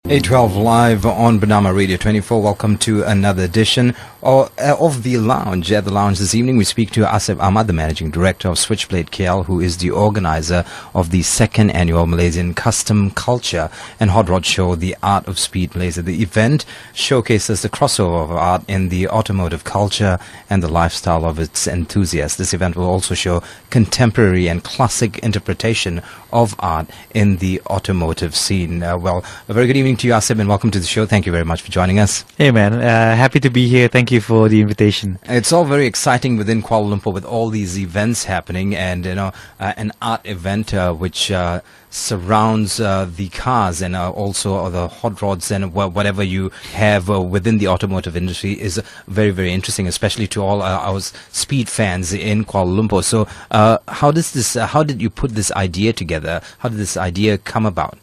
812 live on Bernama Radio24. Welcome to another edition of The Lounge. At The Lounge this evening, we speak to Asep Ahmad, the Managing Director of Switchblade KL, who is the organizer of the second annual Malaysian Kustom, Culture and Hotrod show, The Art of Speed Malaysia. The event showcases the crossover of art in the automotive culture and the lifestyle of its enthusiasts. This event will also show contemporary and classic interpretation of art in the automotive scene. A very good evening to you, Asep, and welcome to the show. Thank you very much for joining us. Hey, man. Happy to be here. Thank you for the invitation. It's all very exciting within Kuala Lumpur with all these events happening, and an art event which surrounds the cars and also the hot rods and whatever you have within the automotive industry is very, very interesting, especially to all our speed fans in Kuala Lumpur. So how did you put this idea together? How did this idea come about?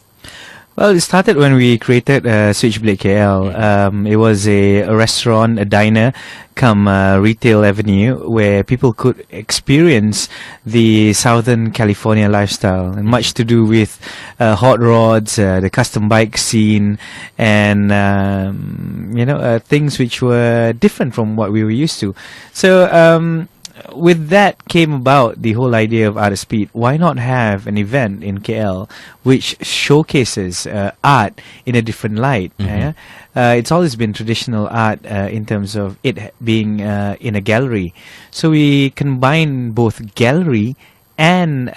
Well, it started when we created Switchblade KL. It was a restaurant, a diner, come retail avenue where people could experience the Southern California lifestyle, and much to do with hot rods, the custom bike scene, and things which were different from what we were used to. So with that came about the whole idea of Art of Speed. Why not have an event in KL which showcases art in a different light? It's always been traditional art in terms of it being in a gallery. So we combine both gallery and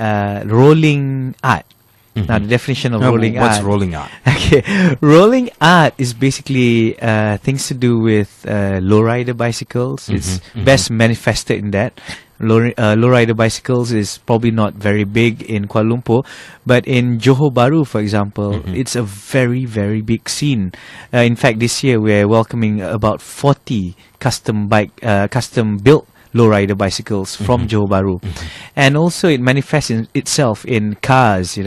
rolling art. Now, the definition of rolling art. What's rolling art? Okay, rolling art is basically things to do with lowrider bicycles. It's best manifested in that. Lowrider bicycles is probably not very big in Kuala Lumpur, but in Johor Bahru, for example, it's a very, very big scene. In fact, this year we're welcoming about 40 custom built lowrider bicycles from Johor Bahru, and also it manifests itself in cars.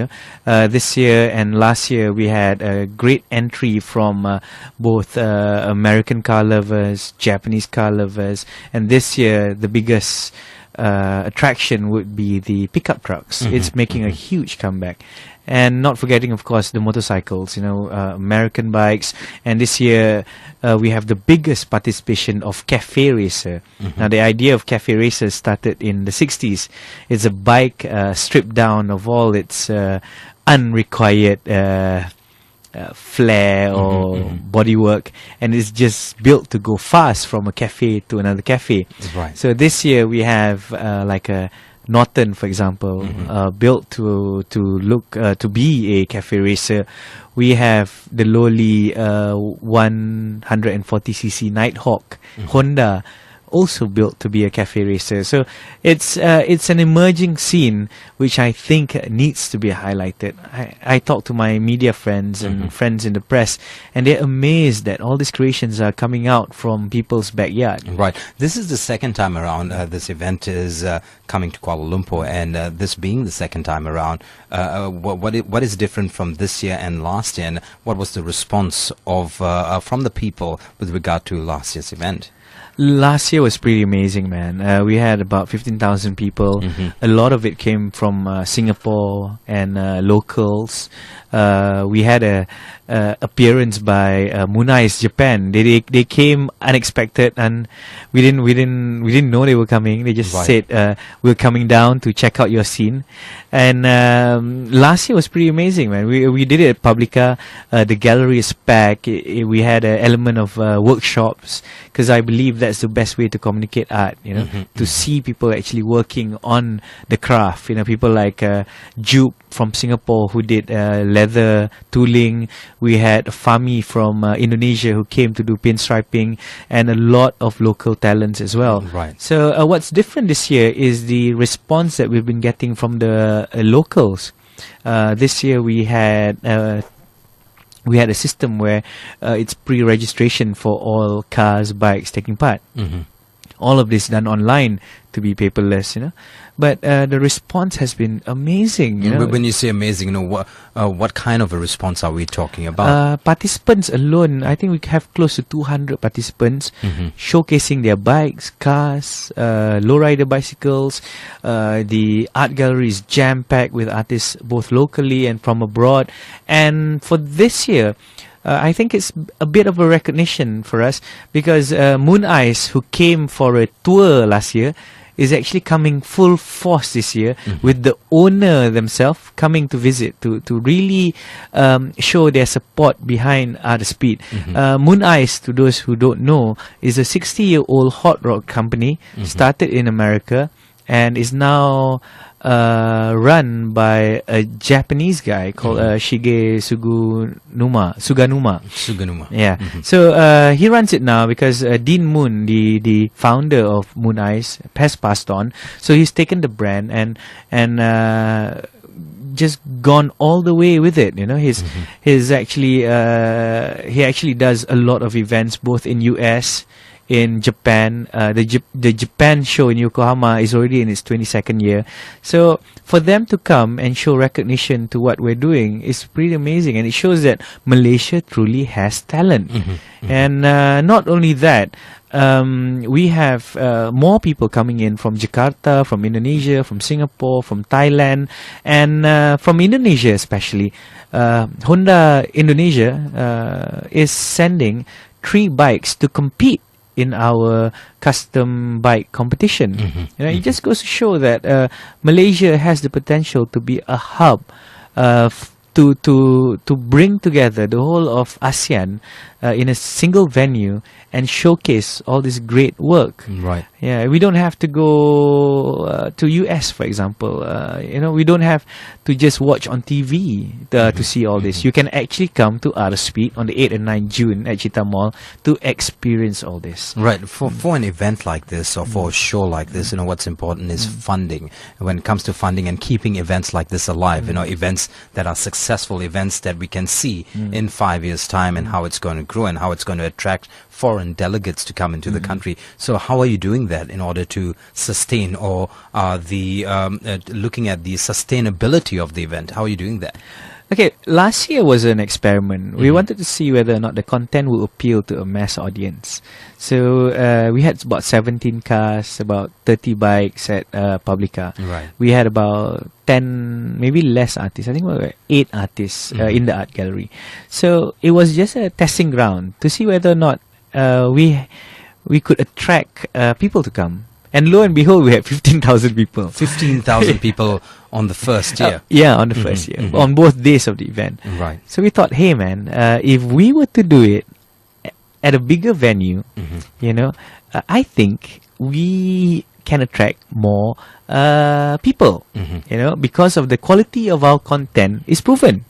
This year and last year we had a great entry from both American car lovers, Japanese car lovers, and this year the biggest attraction would be the pickup trucks. It's making a huge comeback. And not forgetting, of course, the motorcycles, American bikes. And this year, we have the biggest participation of cafe racer. Now, the idea of cafe racer started in the 60s. It's a bike stripped down of all its unrequired flair or bodywork, and it's just built to go fast from a cafe to another cafe. Right. So this year we have like a Norton, for example, built to look to be a cafe racer. We have the lowly 140cc Nighthawk Honda, also built to be a cafe racer. So it's an emerging scene which I think needs to be highlighted. I talk to my media friends and friends in the press, and they're amazed that all these creations are coming out from people's backyard. Right. This is the second time around this event is coming to Kuala Lumpur, and this being the second time around, what is different from this year and last year, and what was the response of from the people with regard to last year's event? Last year was pretty amazing, man. We had about 15,000 people. A lot of it came from Singapore and locals. We had a appearance by Munai's Japan. They came unexpected, and we didn't know they were coming. They just said we're coming down to check out your scene. And last year was pretty amazing, man. We did it at Publica. The gallery is packed. We had an element of workshops, because I believe that's the best way to communicate art. To see people actually working on the craft. People like Jupe from Singapore who did leather tooling. We had Fami from Indonesia who came to do pinstriping, and a lot of local talents as well. Right. So what's different this year is the response that we've been getting from the locals. This year we had a system where it's pre-registration for all cars, bikes taking part. All of this done online to be paperless, But the response has been amazing. When you say amazing, what kind of a response are we talking about? Participants alone, I think we have close to 200 participants showcasing their bikes, cars, lowrider bicycles. The art gallery is jam-packed with artists both locally and from abroad. And for this year, I think it's a bit of a recognition for us, because Moon Ice, who came for a tour last year, is actually coming full force this year, with the owner themselves coming to visit to really show their support behind the speed. Moon Ice, to those who don't know, is a 60-year-old hot rod company, started in America, and is now run by a Japanese guy called Shige Suganuma. Yeah. So he runs it now because Dean Moon, the founder of Moon Ice, has passed on. So he's taken the brand and just gone all the way with it. You know, he's actually he actually does a lot of events both in US, in Japan. The Japan show in Yokohama is already in its 22nd year. So for them to come and show recognition to what we're doing is pretty amazing, and it shows that Malaysia truly has talent. And not only that, we have more people coming in from Jakarta, from Indonesia, from Singapore, from Thailand, and from Indonesia especially. Honda Indonesia is sending 3 bikes to compete in our custom bike competition. You know, it just goes to show that Malaysia has the potential to be a hub to bring together the whole of ASEAN in a single venue and showcase all this great work. Right. Yeah, we don't have to go to US, for example. You know, we don't have to just watch on TV to see all this. You can actually come to Outer Speed on the 8th and 9th June at Cheetah Mall to experience all this. Right. For an event like this, or for a show like this, you know, what's important is funding. When it comes to funding and keeping events like this alive, you know, events that are successful, events that we can see in 5 years' time, and how it's going to grow and how it's going to attract foreign delegates to come into the country. So how are you doing that in order to sustain, or looking at the sustainability of the event? How are you doing that? Okay, last year was an experiment. We wanted to see whether or not the content will appeal to a mass audience. So we had about 17 cars, about 30 bikes at Publica. Right. We had about 10, maybe less artists. I think we were 8 artists in the art gallery. So it was just a testing ground to see whether or not we could attract people to come. And lo and behold, we had 15,000 people. 15,000 people on the first year. Yeah, on the first year, on both days of the event. Right. So we thought, hey man, if we were to do it at a bigger venue, you know, I think we can attract more people, you know, because of the quality of our content is proven.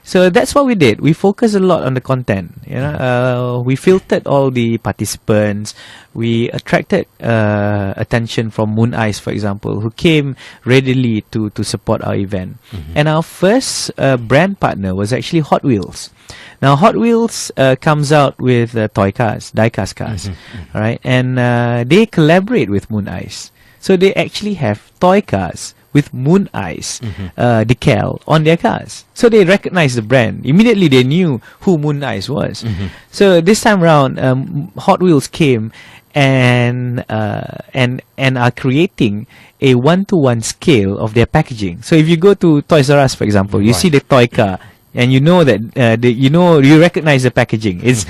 So that's what we did. We focused a lot on the content. You know, we filtered all the participants. We attracted attention from Moon Ice, for example, who came readily to support our event. And our first brand partner was actually Hot Wheels. Now, Hot Wheels comes out with toy cars, die-cast cars, all right, and they collaborate with Moon Ice. So they actually have toy cars with Moon Ice decal on their cars. So they recognized the brand. Immediately they knew who Moon Ice was. So this time around, Hot Wheels came and are creating a 1-to-1 scale of their packaging. So if you go to Toys R Us, for example, you see the toy car, and you know that you recognize the packaging. Is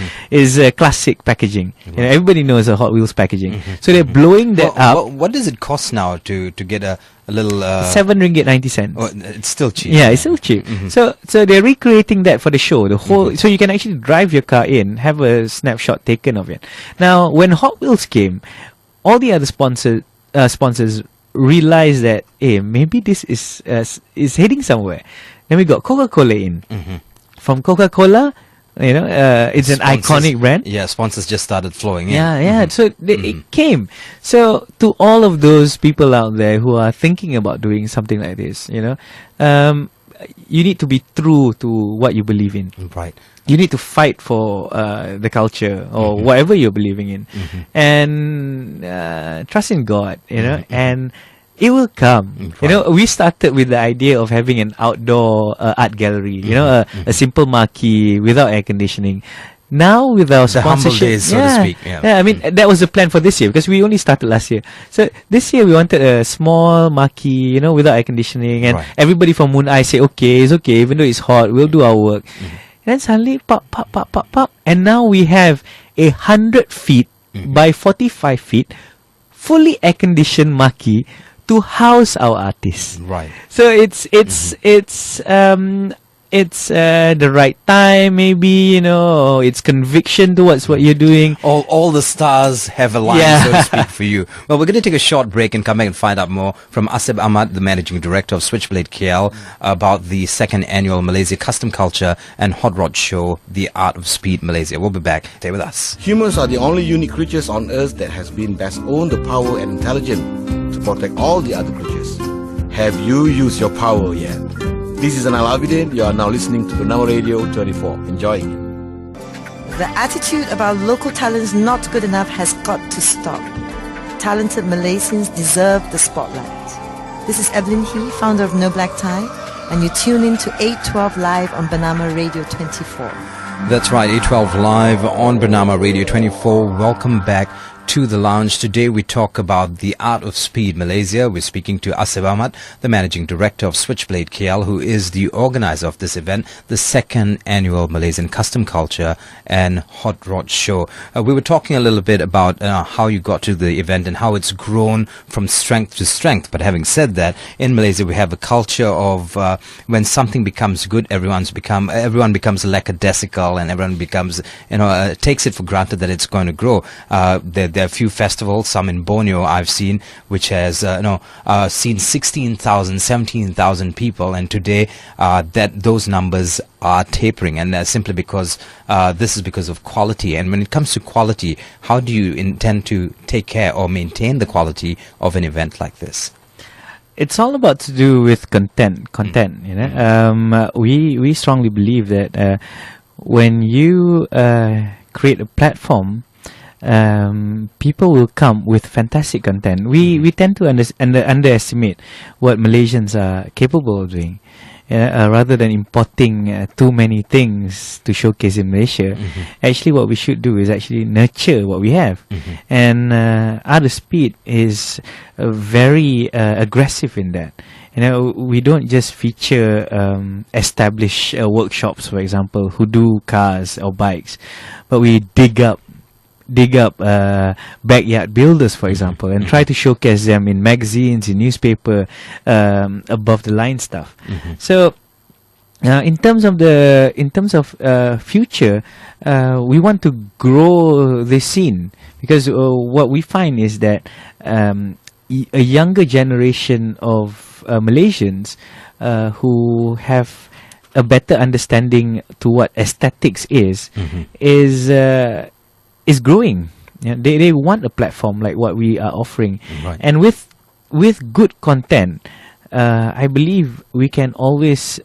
classic packaging. You know, everybody knows a Hot Wheels packaging. So they're blowing that up. What does it cost now to get a little RM7.90? Oh, it's still cheap. Yeah, it's still cheap. So they're recreating that for the show. The whole so you can actually drive your car in, have a snapshot taken of it. Now, when Hot Wheels came, all the other sponsors realized that, hey, maybe this is heading somewhere. Then we got Coca-Cola in. From Coca-Cola, you know, it's an iconic brand. Yeah, sponsors just started flowing in. Yeah. So it came. So to all of those people out there who are thinking about doing something like this, you know, you need to be true to what you believe in. Right. You need to fight for the culture or whatever you're believing in, and trust in God, you know, and it will come. Right. You know, we started with the idea of having an outdoor art gallery, you know, a simple marquee without air conditioning. Now with our sponsorship, days, so to speak. Yeah, I mean, that was the plan for this year because we only started last year. So this year we wanted a small marquee, you know, without air conditioning, and everybody from Moon Eye say, okay, it's okay, even though it's hot, we'll do our work. then suddenly pop, pop, pop, pop, pop, and now we have 100 feet by 45 feet, fully air-conditioned marquee to house our artists. Right. So it's the right time, maybe, or it's conviction towards what you're doing. All the stars have aligned, so to speak, for you. Well, we're going to take a short break and come back and find out more from Asep Ahmad, the managing director of Switchblade KL, about the second annual Malaysia Custom Culture and Hotrod show, The Art of Speed Malaysia. We'll be back. Stay with us. Humans are the only unique creatures on Earth that has been best owned the power and intelligence to protect all the other creatures. Have you used your power yet? This is Anal Abidin. You are now listening to Bernama Radio24. Enjoying it. The attitude about local talents not good enough has got to stop. Talented Malaysians deserve the spotlight. This is Evelyn He, founder of No Black Tie, and you tune in to 812 Live on Bernama Radio24. That's right, 812 Live on Bernama Radio24. Welcome back to the lounge. Today we talk about the Art of Speed Malaysia. We're speaking to Asep Ahmad, the managing director of Switchblade KL, who is the organizer of this event, the second annual Malaysian Custom Culture and Hot Rod Show. We were talking a little bit about how you got to the event and how it's grown from strength to strength. But having said that, in Malaysia we have a culture of when something becomes good, everyone becomes lackadaisical, and everyone becomes, takes it for granted that it's going to grow. There are a few festivals, some in Borneo I've seen, which has seen 16,000, 17,000 people, and today those numbers are tapering, and simply because this is because of quality. And when it comes to quality, how do you intend to take care or maintain the quality of an event like this? It's all about to do with content. We strongly believe that when you create a platform, people will come with fantastic content. We tend to underestimate what Malaysians are capable of doing, rather than importing too many things to showcase in Malaysia. Actually, what we should do is actually nurture what we have. And Art of Speed is very aggressive in that. We don't just feature established workshops, for example, who do cars or bikes, but we dig up backyard builders, for example, and try to showcase them in magazines, in newspaper, above the line stuff. So in terms of future, we want to grow the scene, because what we find is that a younger generation of Malaysians who have a better understanding to what aesthetics is growing. They want a platform like what we are offering, and with good content, I believe we can always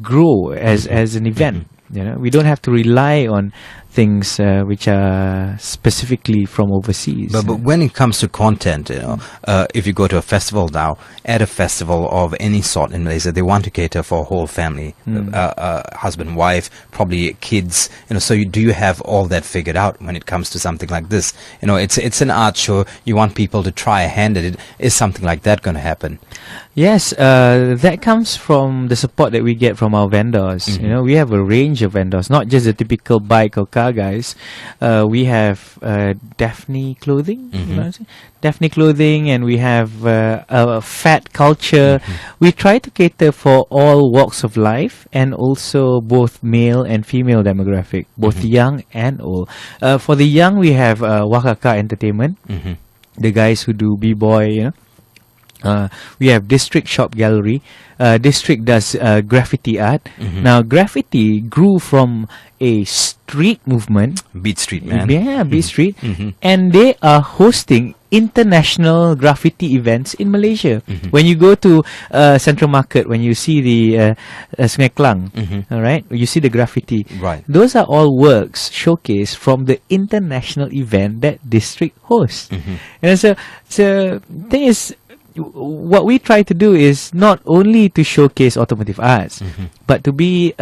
grow as an event. We don't have to rely on things which are specifically from overseas. But when it comes to content, if you go to a festival now, at a festival of any sort in Malaysia, they want to cater for a whole family, husband, wife, probably kids. So do you have all that figured out when it comes to something like this? It's an art show. You want people to try a hand at it. Is something like that going to happen? Yes, that comes from the support that we get from our vendors. We have a range of vendors, not just the typical bike or car guys. We have Daphne Clothing, Daphne Clothing, and we have Fat Culture. We try to cater for all walks of life, and also both male and female demographic, both young and old. For the young, we have Wakaka Entertainment, the guys who do b-boy, we have District Shop Gallery. District does graffiti art. Now, graffiti grew from a street movement. Beat Street, man. Yeah, Beat Street. And they are hosting international graffiti events in Malaysia. When you go to Central Market, when you see the Sungai Klang, all right, you see the graffiti. Right. Those are all works showcased from the international event that District hosts. And so thing is, what we try to do is not only to showcase automotive arts, but to be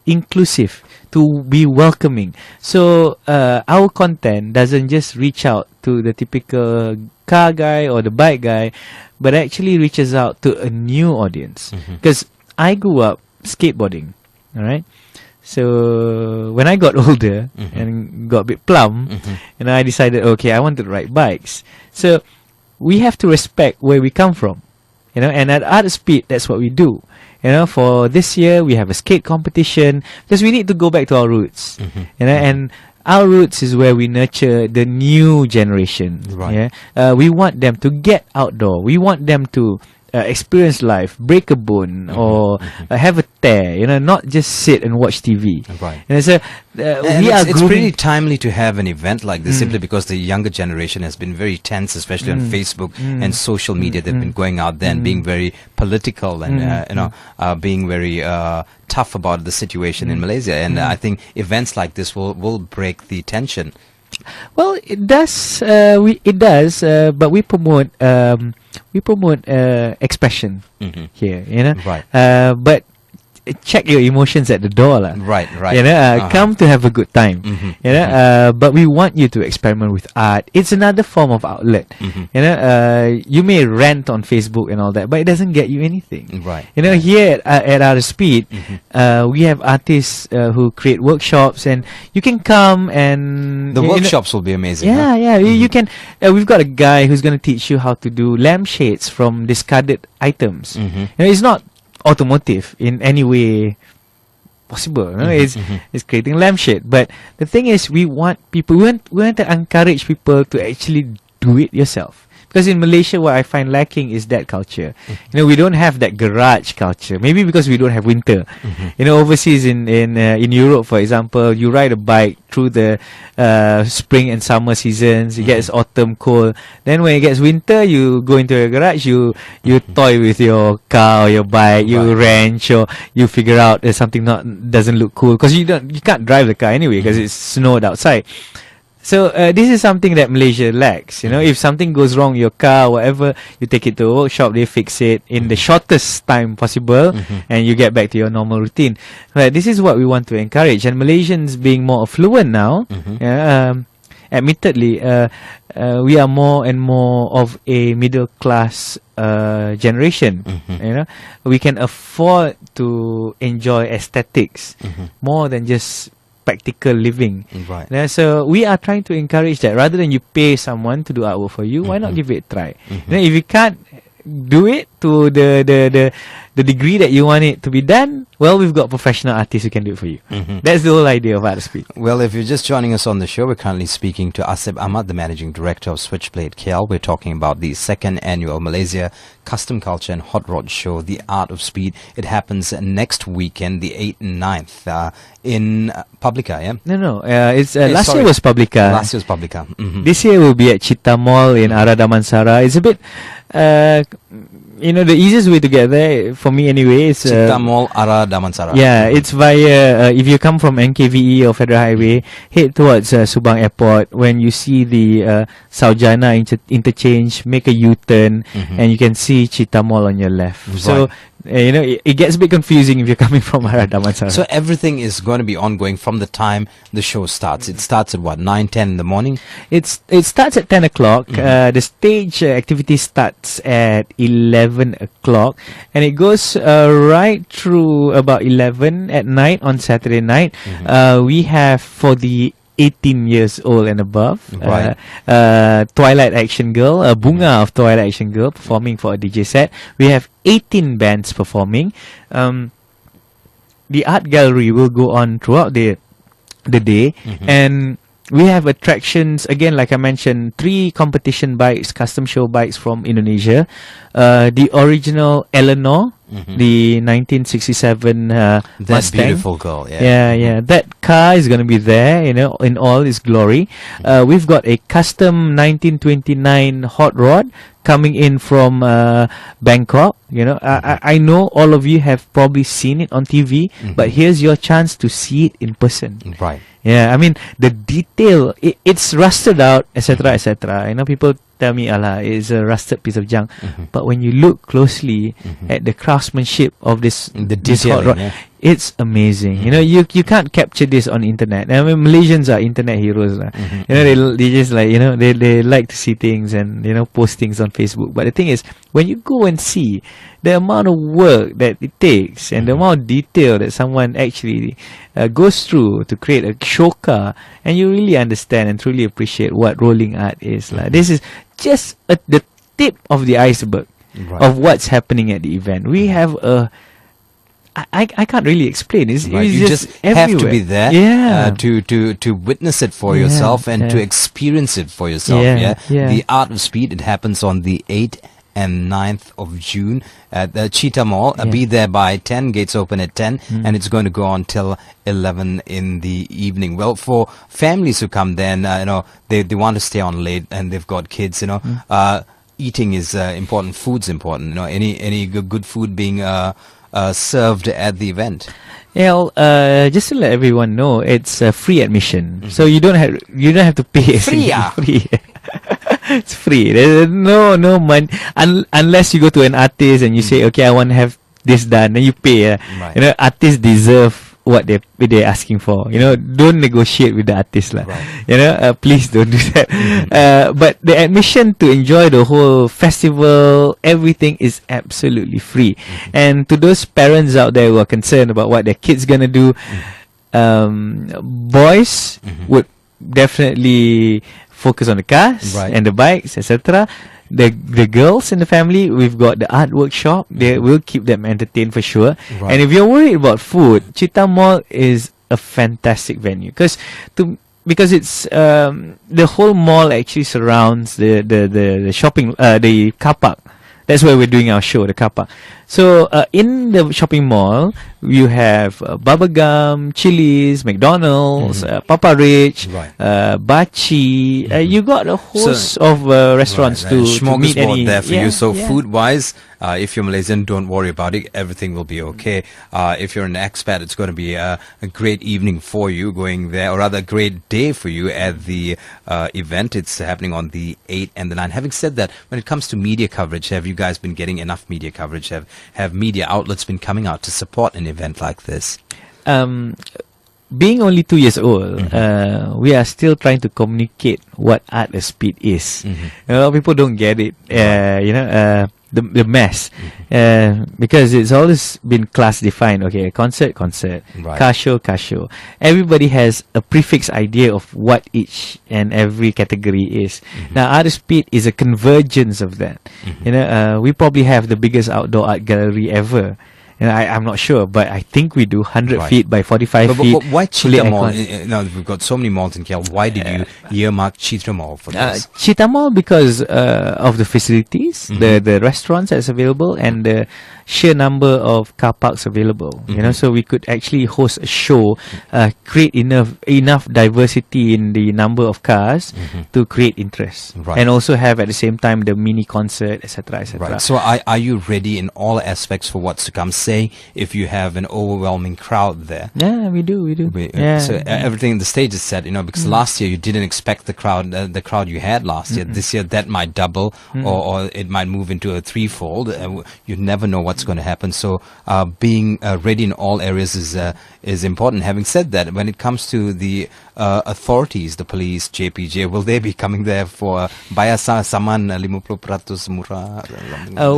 inclusive, to be welcoming. So our content doesn't just reach out to the typical car guy or the bike guy, but actually reaches out to a new audience. Because I grew up skateboarding. All right. So when I got older and got a bit plump, and I decided, okay, I want to ride bikes. So we have to respect where we come from, you know. And at Art of Speed, that's what we do. You know, for this year we have a skate competition because we need to go back to our roots. You know, and our roots is where we nurture the new generation. Right. Yeah, we want them to get outdoor. We want them to experience life, break a bone, or have a tear. You know, not just sit and watch TV. Right. And so And we are it's grooming. pretty timely to have an event like this, simply because the younger generation has been very tense, especially on Facebook and social media. They've been going out there and being very political and being very tough about the situation in Malaysia. And I think events like this will break the tension. Well, it does. But we promote expression here. You know, Right. But check your emotions at the door, lah. Right. You know, come to have a good time. You know, but we want you to experiment with art. It's another form of outlet. You know, you may rant on Facebook and all that, but it doesn't get you anything. Right. You know, here at Art of Speed, we have artists who create workshops, and you can come and The you know, workshops will be amazing. yeah, yeah. You can. We've got a guy who's going to teach you how to do lampshades from discarded items. You know, it's not automotive in any way possible. You know? It's creating lampshade. But the thing is, we want people. We want to encourage people to actually do it yourself. Because in Malaysia, what I find lacking is that culture. You know, we don't have that garage culture. Maybe because we don't have winter. You know, overseas in Europe, for example, you ride a bike through the spring and summer seasons. It gets autumn cold. Then when it gets winter, you go into a garage. You toy with your car or your bike. You wrench, or you figure out there's something doesn't look cool because you can't drive the car anyway because it's snowed outside. So this is something that Malaysia lacks. You know, if something goes wrong with your car or whatever, you take it to a workshop, they fix it in the shortest time possible, and you get back to your normal routine. But this is what we want to encourage. And Malaysians being more affluent now, admittedly, we are more and more of a middle class generation. You know, we can afford to enjoy aesthetics more than just practical living. Right. Yeah, so we are trying to encourage that. Rather than you pay someone to do artwork for you, why not give it a try? You know, if you can't do it to the degree that you want it to be done, well, we've got professional artists who can do it for you. That's the whole idea of Art of Speed. Well, if you're just joining us on the show, we're currently speaking to Asep Ahmad, the Managing Director of Switchblade KL. We're talking about the second annual Malaysia Custom Culture and Hotrod Show, the Art of Speed. It happens next weekend, the 8th and 9th, in Publica, yeah? No. It's last year was Publica. Last year was Publica. This year will be at Chita Mall in Arah Damansara. It's a bit, you know, the easiest way to get there, for me anyway, is Chita Mall, Arah Damansara. yeah, it's via, if you come from NKVE or Federal Highway, head towards Subang Airport. When you see the Saujana interchange, make a U-turn, and you can see Chita Mall on your left. So, you know, it gets a bit confusing if you're coming from Arah Damansara. So everything is going to be ongoing from the time the show starts. It starts at what, 9, 10 in the morning? It starts at 10 o'clock. The stage activity starts at 11 o'clock, and it goes right through about 11 at night on Saturday night. We have, for the 18 years old and above, Right. Twilight Action Girl, a Bunga of Twilight Action Girl performing for a DJ set. We have 18 bands performing. The art gallery will go on throughout the day, and we have attractions, again, like I mentioned, 3 competition bikes, custom show bikes from Indonesia. The original Eleanor, the 1967 That Mustang. beautiful girl, yeah. Yeah. That car is going to be there, you know, in all its glory. We've got a custom 1929 Hot Rod coming in from Bangkok. You know, I know all of you have probably seen it on TV, but here's your chance to see it in person. Right. Yeah, I mean, the detail, it's rusted out, etc., etc. You know, people tell me, Allah, it's a rusted piece of junk. But when you look closely at the craftsmanship of this The this hot detailing, rod, yeah. It's amazing. You know, you can't capture this on internet. I mean, Malaysians are internet heroes. You know, they just like, you know, they like to see things and, you know, post things on Facebook. But the thing is, when you go and see the amount of work that it takes and the amount of detail that someone actually goes through to create a show car, and you really understand and truly appreciate what rolling art is. Like, this is just the tip of the iceberg of what's happening at the event. We have a I can't really explain. It's You just have to be there to witness it for yourself and to experience it for yourself. The Art of Speed, it happens on the 8th and 9th of June at the Cheetah Mall. Be there by 10, gates open at 10, and it's going to go on till 11 in the evening. Well, for families who come then, you know, they want to stay on late and they've got kids, you know, eating is important, food's important, you know, any good food being served at the event. Well, just to let everyone know, it's free admission, so you don't have to pay. Free, free. It's free. There's no money unless you go to an artist and you say, okay, I want to have this done, and you pay. You know, artists deserve what they're asking for. You know, don't negotiate with the artist, lah. You know, please don't do that. But the admission to enjoy the whole festival, everything is absolutely free. And to those parents out there who are concerned about what their kids gonna do, boys would definitely focus on the cars and the bikes, etc. The girls in the family, we've got the art workshop. They will keep them entertained for sure. And if you're worried about food, Cheetah Mall is a fantastic venue because it's the whole mall actually surrounds the shopping the car park. That's where we're doing our show, the car park. So in the shopping mall, you have Bubblegum, Chili's, McDonald's, Papa Rich, Bachi. You got a host of restaurants to meet any. There for you. So food-wise, if you're Malaysian, don't worry about it. Everything will be okay. If you're an expat, it's going to be a great evening for you going there, or rather a great day for you at the event. It's happening on the 8th and the 9th. Having said that, when it comes to media coverage, have you guys been getting enough media coverage? Have media outlets been coming out to support an event like this? Being only 2 years old, we are still trying to communicate what Art of Speed is. A lot of people don't get it. You know, the mess, because it's always been class defined. Okay, concert, car show. Everybody has a prefix idea of what each and every category is. Now, Art of Speed is a convergence of that. You know, we probably have the biggest outdoor art gallery ever. You know, I'm not sure, but I think we do 100 feet by 45 feet. But why Cheetah Mall? Now, we've got so many malls in KL. Why did you earmark Cheetah Mall for this? Cheetah Mall because of the facilities, the restaurants that's available, and the sheer number of car parks available. You know, so we could actually host a show, create enough diversity in the number of cars to create interest, and also have at the same time the mini concert, etc., etc. So are you ready in all aspects for what's to come? Say if you have an overwhelming crowd there. Yeah, we do. So everything, the stage is set, you know, because last year you didn't expect the crowd you had last year. This year that might double or it might move into a threefold. You never know what's going to happen. So being ready in all areas is important. Having said that, when it comes to the authorities, the police, JPJ, will they be coming there for bayar saman 50% murah?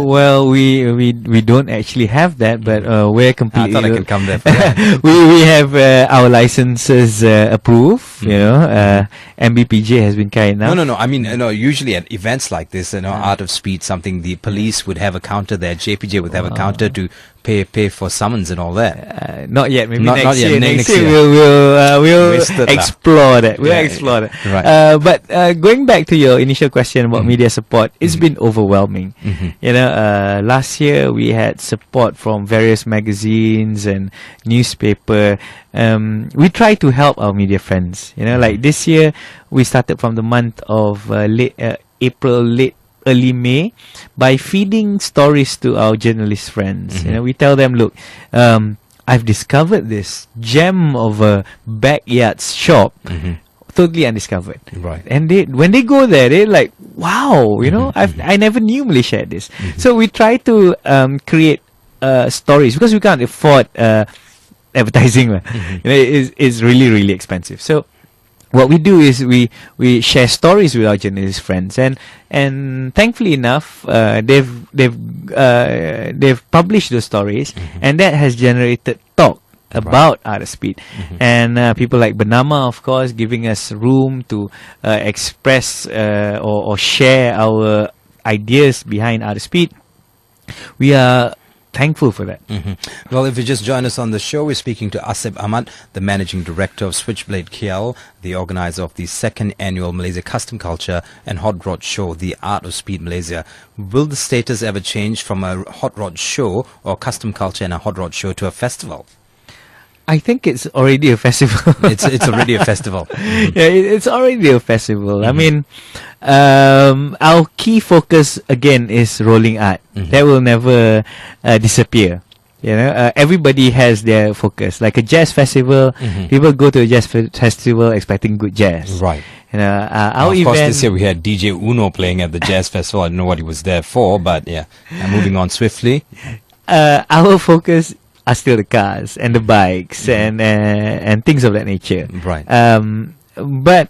Well, we don't actually have that, but we're completely. I thought I can come there for that. we have our licenses approved. You know, MBPJ has been kind enough. No. I mean, usually at events like this, Art of Speed, something, the police would have a counter there. JPJ would have a counter to pay for summons and all that. Not yet. Maybe not next yet. year. Next year we'll explore that. We'll explore that. But going back to your initial question about media support, it's been overwhelming. You know, last year we had support from various magazines and newspaper. We try to help our media friends. You know, like this year we started from the month of early May by feeding stories to our journalist friends. You know, we tell them, look, I've discovered this gem of a backyard shop, totally undiscovered. And when they go there, they're like, wow, you know, I never knew Malaysia had this. So we try to create stories because we can't afford advertising. You know, it's really, really expensive. So what we do is we share stories with our journalist friends, and thankfully enough, they've published those stories, and that has generated talk about Art of Speed, and people like Bernama, of course, giving us room to express or share our ideas behind Art of Speed. We are thankful for that. Well, if you just join us on the show, we're speaking to Asep Ahmad, the managing director of Switchblade KL, the organizer of the second annual Malaysia Custom Culture and Hot Rod Show, the Art of Speed Malaysia. Will the status ever change from a Hot Rod Show or Custom Culture and a Hot Rod Show to a festival? I think it's already a festival. It's already a festival. Yeah, it's already a festival. I mean, our key focus again is rolling art. That will never disappear. You know, everybody has their focus. Like a jazz festival, people go to a jazz festival expecting good jazz. Right. You know, of course, this year we had DJ Uno playing at the jazz festival. I don't know what he was there for, but yeah. Moving on swiftly. Our focus are still the cars and the bikes and things of that nature. Right. But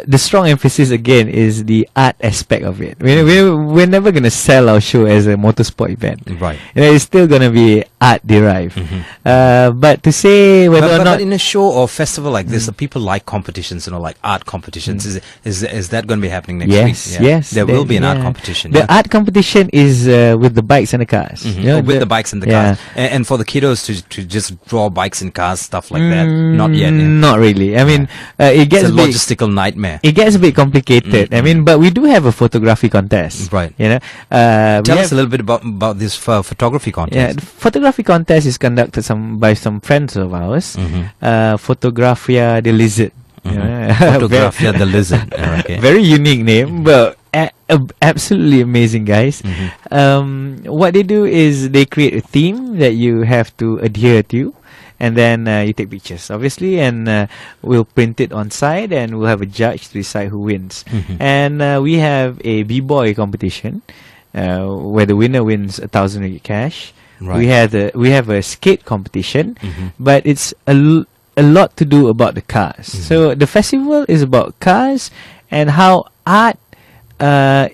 the strong emphasis again is the art aspect of it. We're never gonna sell our show as a motorsport event. Right. You know, it's still gonna be art derived. But to say whether or not in a show or festival like this, people like competitions, you know, like art competitions. Is that going to be happening next week? Yes. There will be an art competition. The art competition is with the bikes and the cars. You know, with the bikes and the cars. And for the kiddos to just draw bikes and cars, stuff like that. Not yet. Not really. I mean, it gets a logistical nightmare. It gets a bit complicated. I mean, but we do have a photography contest. Right. You know, tell us a little bit about this photography contest. Yeah, the photography contest is conducted by some friends of ours. Photographia the Lizard. Photographia the Lizard. Okay. Very unique name, but absolutely amazing guys. What they do is they create a theme that you have to adhere to. And then you take pictures, obviously, and we'll print it on site, and we'll have a judge to decide who wins. And we have a b-boy competition where the winner wins 1,000 ringgit cash. Right. We have a skate competition, but it's a lot to do about the cars. So the festival is about cars and how art and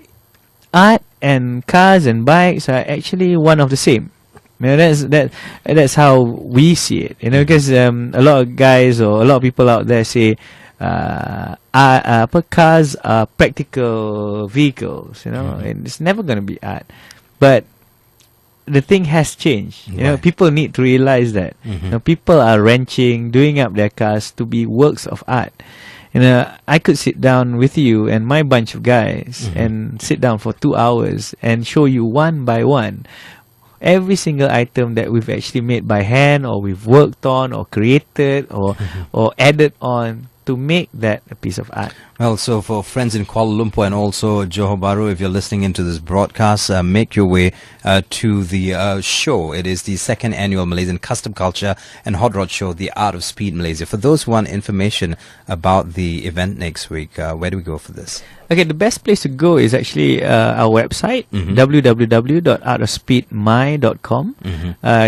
cars and bikes are actually one of the same. You know, that's how we see it. You know, because a lot of guys or a lot of people out there say cars are practical vehicles. You know, and it's never going to be art. But the thing has changed. You know, people need to realize that. You know, people are wrenching, doing up their cars to be works of art. You know, I could sit down with you and my bunch of guys and sit down for 2 hours and show you one by one every single item that we've actually made by hand, or we've worked on, or created, or added on to make that a piece of art. Well, so for friends in Kuala Lumpur and also Johor Bahru, if you're listening into this broadcast, make your way to the show. It is the second annual Malaysian Custom Culture and Hot Rod Show, the Art of Speed Malaysia. For those who want information about the event next week, where do we go for this? Okay, the best place to go is actually our website, www.artofspeedmy.com.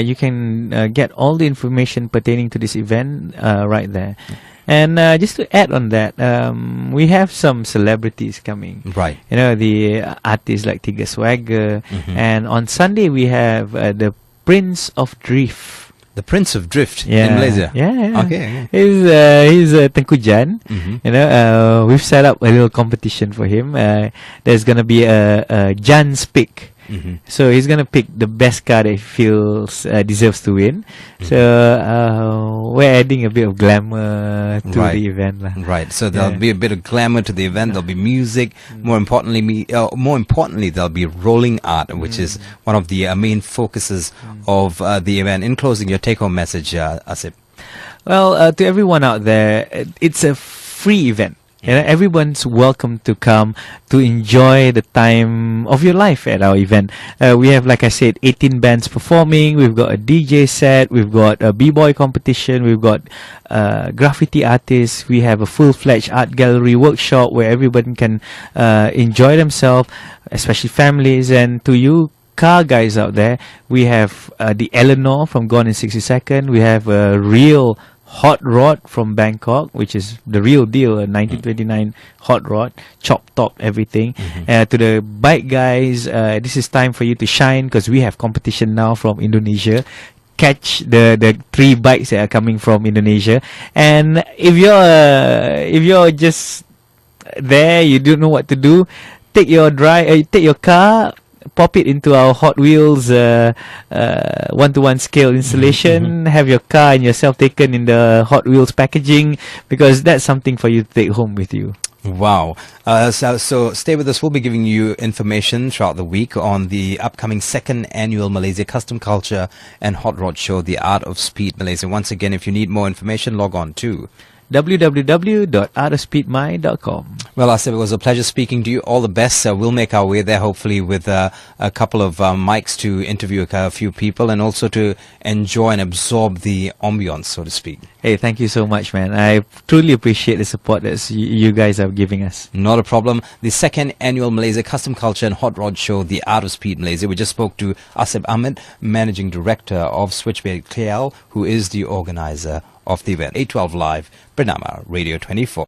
You can get all the information pertaining to this event right there. And just to add on that, we have some celebrities coming. Right. You know, the artists like Tiga Swagger. And on Sunday, we have the Prince of Drift. The Prince of Drift in Malaysia? Yeah. Okay. He's Tengku Jan. You know, we've set up a little competition for him. There's going to be a Jan's pick. So he's going to pick the best car that he feels deserves to win. So we're adding a bit of glamour to the event. Right. So there'll be a bit of glamour to the event. There'll be music. More importantly, there'll be rolling art, which is one of the main focuses of the event. In closing, your take-home message, Asep. Well, to everyone out there, it's a free event. You know, everyone's welcome to come to enjoy the time of your life at our event. We have, like I said, 18 bands performing. We've got a DJ set. We've got a b-boy competition. We've got graffiti artists. We have a full-fledged art gallery workshop where everyone can enjoy themselves, especially families. And to you car guys out there, we have the Eleanor from Gone in 60 Seconds. We have a real Hotrod from Bangkok, which is the real deal, a 1929 Hotrod, chop top, everything. To the bike guys, this is time for you to shine, because we have competition now from Indonesia. Catch the 3 bikes that are coming from Indonesia. And if you're just there, you don't know what to do, take your car, pop it into our Hot Wheels 1-to-1 scale installation, have your car and yourself taken in the Hot Wheels packaging, because that's something for you to take home with you. Wow. So stay with us. We'll be giving you information throughout the week on the upcoming 2nd annual Malaysia Custom Culture and Hot Rod Show, The Art of Speed Malaysia. Once again, if you need more information, log on to www.artofspeedmy.com. Well, Asep, it was a pleasure speaking to you. All the best. We'll make our way there, hopefully, with a couple of mics to interview a few people and also to enjoy and absorb the ambience, so to speak. Hey, thank you so much, man. I truly appreciate the support that you guys are giving us. Not a problem. The 2nd annual Malaysia Custom Culture and Hot Rod Show, The Art of Speed Malaysia. We just spoke to Asep Ahmad, Managing Director of Switchblade KL, who is the organizer of the event. 812 Live, Bernama Radio 24.